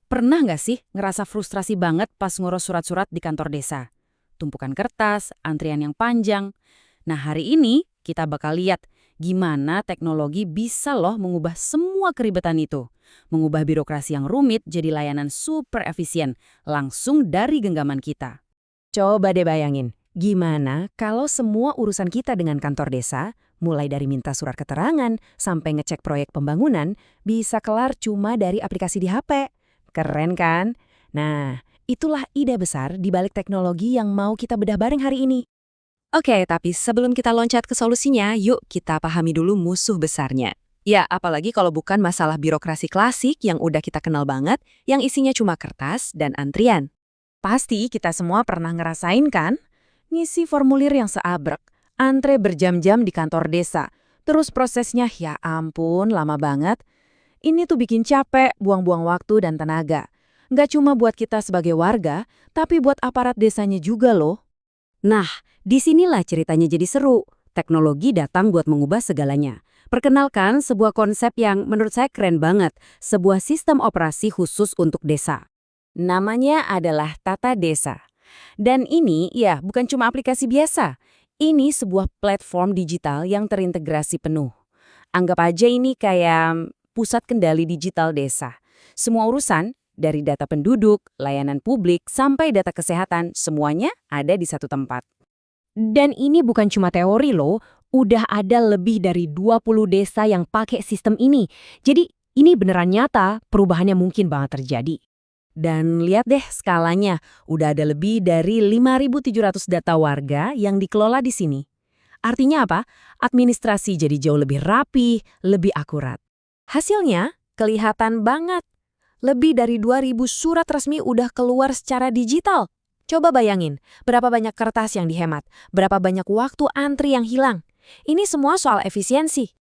Pernah nggak sih ngerasa frustrasi banget pas ngurus surat-surat di kantor desa? Tumpukan kertas, antrian yang panjang. Nah, hari ini kita bakal lihat gimana teknologi bisa loh mengubah semua keribetan itu. Mengubah birokrasi yang rumit jadi layanan super efisien, langsung dari genggaman kita. Coba deh bayangin, gimana kalau semua urusan kita dengan kantor desa, mulai dari minta surat keterangan sampai ngecek proyek pembangunan, bisa kelar cuma dari aplikasi di HP. Keren kan? Nah, itulah ide besar di balik teknologi yang mau kita bedah bareng hari ini. Oke, tapi sebelum kita loncat ke solusinya, yuk kita pahami dulu musuh besarnya. Ya, apalagi kalau bukan masalah birokrasi klasik yang udah kita kenal banget, yang isinya cuma kertas dan antrian. Pasti kita semua pernah ngerasain kan? Ngisi formulir yang seabrek, antre berjam-jam di kantor desa, terus prosesnya ya ampun lama banget. Ini tuh bikin capek, buang-buang waktu dan tenaga. Nggak cuma buat kita sebagai warga, tapi buat aparat desanya juga loh. Nah, disinilah ceritanya jadi seru. Teknologi datang buat mengubah segalanya. Perkenalkan sebuah konsep yang menurut saya keren banget, sebuah sistem operasi khusus untuk desa. Namanya adalah Tata Desa. Dan ini, ya, bukan cuma aplikasi biasa. Ini sebuah platform digital yang terintegrasi penuh. Anggap aja ini kayak pusat kendali digital desa. Semua urusan, dari data penduduk, layanan publik, sampai data kesehatan, semuanya ada di satu tempat. Dan ini bukan cuma teori loh, udah ada lebih dari 20 desa yang pakai sistem ini. Jadi ini beneran nyata, perubahannya mungkin banget terjadi. Dan lihat deh skalanya, udah ada lebih dari 5.700 data warga yang dikelola di sini. Artinya apa? Administrasi jadi jauh lebih rapi, lebih akurat. Hasilnya kelihatan banget. Lebih dari 2.000 surat resmi udah keluar secara digital. Coba bayangin, berapa banyak kertas yang dihemat, berapa banyak waktu antri yang hilang. Ini semua soal efisiensi.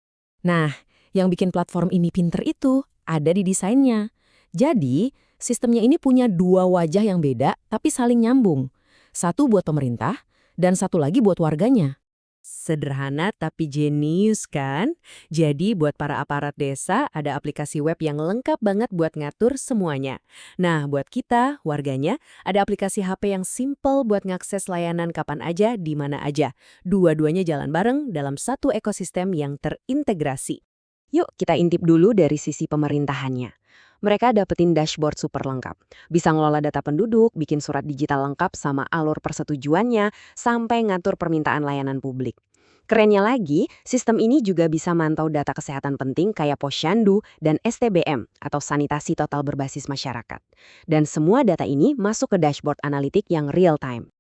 Nah, yang bikin platform ini pinter itu ada di desainnya. Jadi, sistemnya ini punya dua wajah yang beda tapi saling nyambung. Satu buat pemerintah dan satu lagi buat warganya. Sederhana tapi jenius kan? Jadi buat para aparat desa ada aplikasi web yang lengkap banget buat ngatur semuanya. Nah, buat kita, warganya, ada aplikasi HP yang simple buat ngakses layanan kapan aja, di mana aja. Dua-duanya jalan bareng dalam satu ekosistem yang terintegrasi. Yuk kita intip dulu dari sisi pemerintahannya. Mereka dapetin dashboard super lengkap. Bisa ngelola data penduduk, bikin surat digital lengkap sama alur persetujuannya, sampai ngatur permintaan layanan publik. Kerennya lagi, sistem ini juga bisa mantau data kesehatan penting kayak Posyandu dan STBM atau sanitasi total berbasis masyarakat. Dan semua data ini masuk ke dashboard analitik yang real time.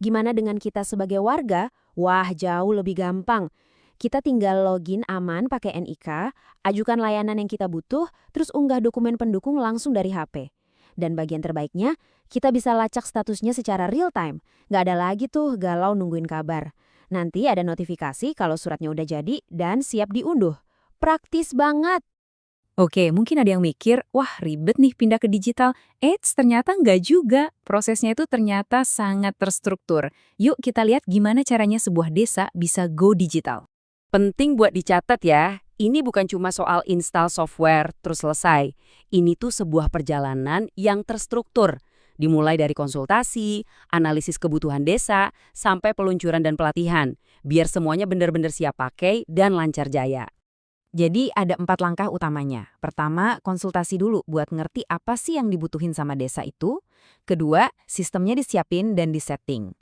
Gimana dengan kita sebagai warga? Wah, jauh lebih gampang. Kita tinggal login aman pakai NIK, ajukan layanan yang kita butuh, terus unggah dokumen pendukung langsung dari HP. Dan bagian terbaiknya, kita bisa lacak statusnya secara real time. Nggak ada lagi tuh galau nungguin kabar. Nanti ada notifikasi kalau suratnya udah jadi dan siap diunduh. Praktis banget. Oke, mungkin ada yang mikir, wah ribet nih pindah ke digital. Eits, ternyata nggak juga. Prosesnya itu ternyata sangat terstruktur. Yuk kita lihat gimana caranya sebuah desa bisa go digital. Penting buat dicatat ya, ini bukan cuma soal install software terus selesai. Ini tuh sebuah perjalanan yang terstruktur. Dimulai dari konsultasi, analisis kebutuhan desa, sampai peluncuran dan pelatihan. Biar semuanya benar-benar siap pakai dan lancar jaya. Jadi ada 4 langkah utamanya. Pertama, konsultasi dulu buat ngerti apa sih yang dibutuhin sama desa itu. Kedua, sistemnya disiapin dan disetting.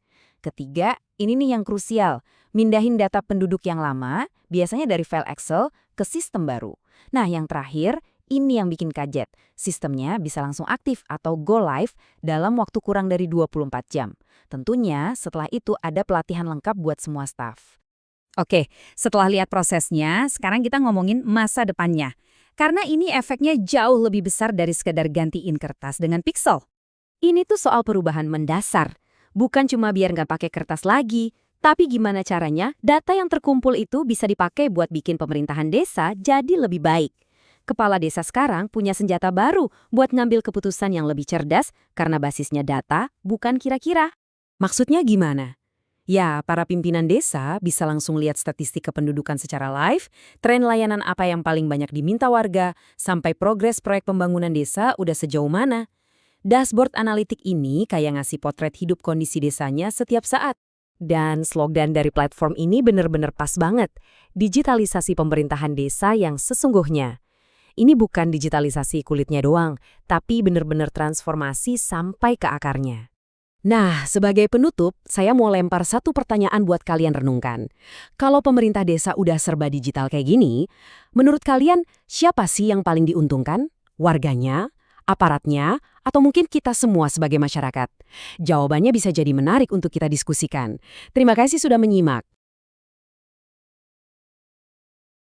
Ketiga, ini nih yang krusial, mindahin data penduduk yang lama, biasanya dari file Excel, ke sistem baru. Nah, yang terakhir, ini yang bikin kaget. Sistemnya bisa langsung aktif atau go live dalam waktu kurang dari 24 jam. Tentunya setelah itu ada pelatihan lengkap buat semua staf. Oke, setelah lihat prosesnya, sekarang kita ngomongin masa depannya. Karena ini efeknya jauh lebih besar dari sekedar gantiin kertas dengan pixel. Ini tuh soal perubahan mendasar. Bukan cuma biar nggak pakai kertas lagi, tapi gimana caranya data yang terkumpul itu bisa dipakai buat bikin pemerintahan desa jadi lebih baik. Kepala desa sekarang punya senjata baru buat ngambil keputusan yang lebih cerdas karena basisnya data, bukan kira-kira. Maksudnya gimana? Ya, para pimpinan desa bisa langsung lihat statistik kependudukan secara live, tren layanan apa yang paling banyak diminta warga, sampai progres proyek pembangunan desa udah sejauh mana. Dashboard analitik ini kayak ngasih potret hidup kondisi desanya setiap saat. Dan slogan dari platform ini bener-bener pas banget. Digitalisasi pemerintahan desa yang sesungguhnya. Ini bukan digitalisasi kulitnya doang, tapi bener-bener transformasi sampai ke akarnya. Nah, sebagai penutup, saya mau lempar satu pertanyaan buat kalian renungkan. Kalau pemerintah desa udah serba digital kayak gini, menurut kalian siapa sih yang paling diuntungkan? Warganya? Aparatnya? Atau mungkin kita semua sebagai masyarakat? Jawabannya bisa jadi menarik untuk kita diskusikan. Terima kasih sudah menyimak.